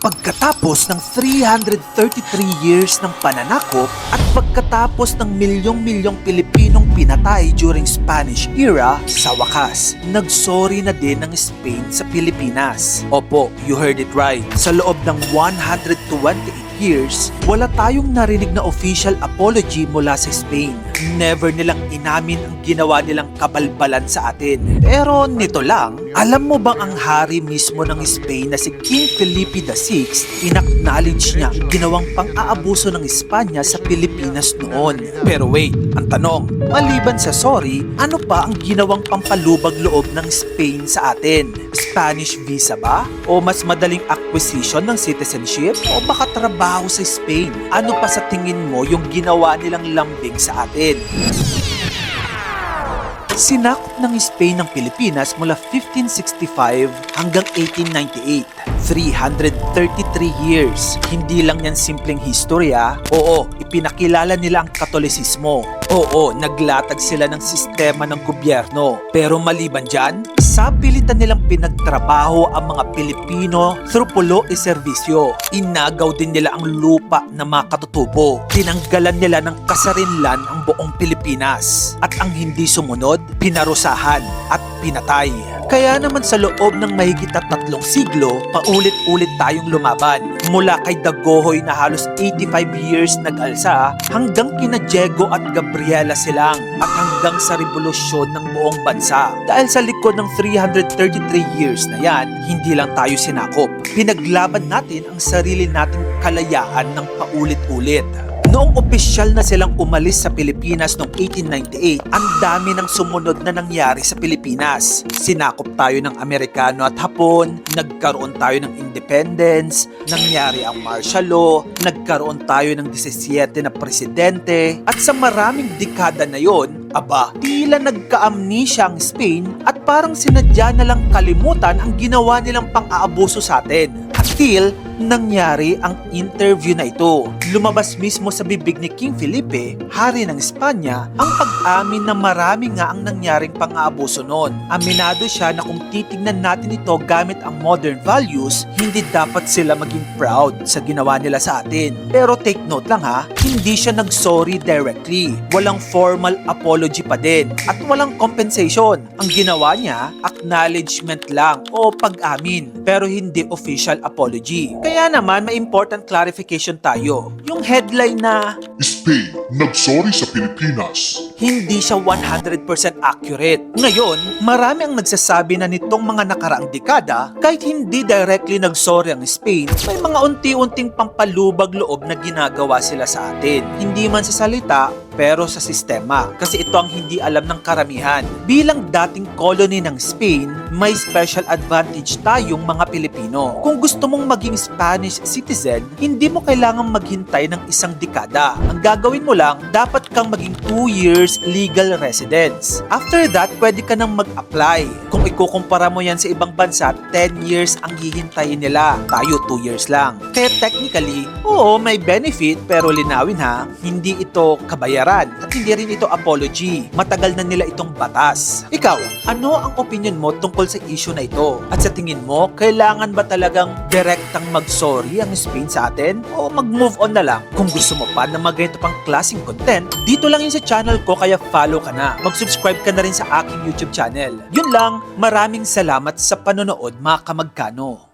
Pagkatapos ng 333 years ng pananakop at pagkatapos ng milyong-milyong Pilipinong pinatay during Spanish era, sa wakas, nagsorry na din ng Spain sa Pilipinas. Opo, you heard it right. Sa loob ng 128 years, wala tayong narinig na official apology mula sa Spain. Never nilang inamin ang ginawa nilang kabalbalan sa atin. Pero nito lang, alam mo bang ang hari mismo ng Spain na si King Felipe VI, inacknowledge niya ang ginawang pang-aabuso ng Espanya sa Pilipinas noon. Pero wait, ang tanong, maliban sa sorry, ano pa ang ginawang pampalubag loob ng Spain sa atin? Spanish visa ba? O mas madaling acquisition ng citizenship? O baka trabaho sa Spain? Ano pa sa tingin mo yung ginawa nilang lambing sa atin? Sinakop ng Spain ng Pilipinas mula 1565 hanggang 1898. 333 years. Hindi lang yan simpleng historya. Oo, ipinakilala nila ang Katolisismo. Oo, naglatag sila ng sistema ng gobyerno. Pero maliban dyan, sa pilitan nilang pinagtrabaho ang mga Pilipino through pulo e serbisyo. Inagaw din nila ang lupa ng mga katutubo. Tinanggalan nila ng kasarinlan ang buong Pilipinas. At ang hindi sumunod, pinarusahan at pinatay. Kaya naman sa loob ng mahigit at 3 siglo, paulit-ulit tayong lumaban. Mula kay Dagohoy na halos 85 years nag-alsa hanggang kina Diego at Gabriela Silang at hanggang sa revolusyon ng buong bansa. Dahil sa likod ng 333 years na yan, hindi lang tayo sinakop. Pinaglaban natin ang sarili nating kalayaan ng paulit-ulit. Noong opisyal na silang umalis sa Pilipinas noong 1898, ang dami ng sumunod na nangyari sa Pilipinas. Sinakop tayo ng Amerikano at Hapon, nagkaroon tayo ng independence, nangyari ang martial law, nagkaroon tayo ng 17 na presidente, at sa maraming dekada na yon, aba, tila nagka-amnesia ang Spain at parang sinadya na lang kalimutan ang ginawa nilang pang-aabuso sa atin. Until nangyari ang interview na ito. Lumabas mismo sa bibig ni King Felipe, hari ng Espanya, ang pag-amin na marami nga ang nangyaring pang-aabuso noon. Aminado siya na kung titignan natin ito gamit ang modern values, hindi dapat sila maging proud sa ginawa nila sa atin. Pero take note lang ha, hindi siya nag-sorry directly. Walang formal apology pa din at walang compensation. Ang ginawa niya, acknowledgement lang o pag-amin pero hindi official apology. Kaya naman may important clarification tayo. Yung headline na Spain, nagsorry sa Pilipinas. hindi siya 100% accurate. Ngayon, marami ang nagsasabi na nitong mga nakaraang dekada, kahit hindi directly nagsorry ang Spain, may mga unti-unting pampalubag loob na ginagawa sila sa atin. Hindi man sa salita, pero sa sistema. Kasi ito ang hindi alam ng karamihan. Bilang dating colony ng Spain, may special advantage tayong mga Pilipino. Kung gusto mong maging Spanish citizen, hindi mo kailangang maghintay ng isang dekada. Ang gagawin mo lang, dapat kang maging 2 years legal residence. After that, pwede ka nang mag-apply. Kung ikukumpara mo yan sa ibang bansa, 10 years ang hihintayin nila. Tayo 2 years lang. Kaya technically, oo, may benefit, pero linawin ha, hindi ito kabayaran at hindi rin ito apology. Matagal na nila itong batas. Ikaw, ano ang opinion mo tungkol sa issue na ito? At sa tingin mo, kailangan ba talagang direktang mag-sorry ang Spain sa atin? O mag-move on na lang? Kung gusto mo pa na magganito pang klaseng content, dito lang yun sa channel ko kaya follow ka na. Mag-subscribe ka na rin sa aking YouTube channel. Yun lang, maraming salamat sa panonood mga kamagkano.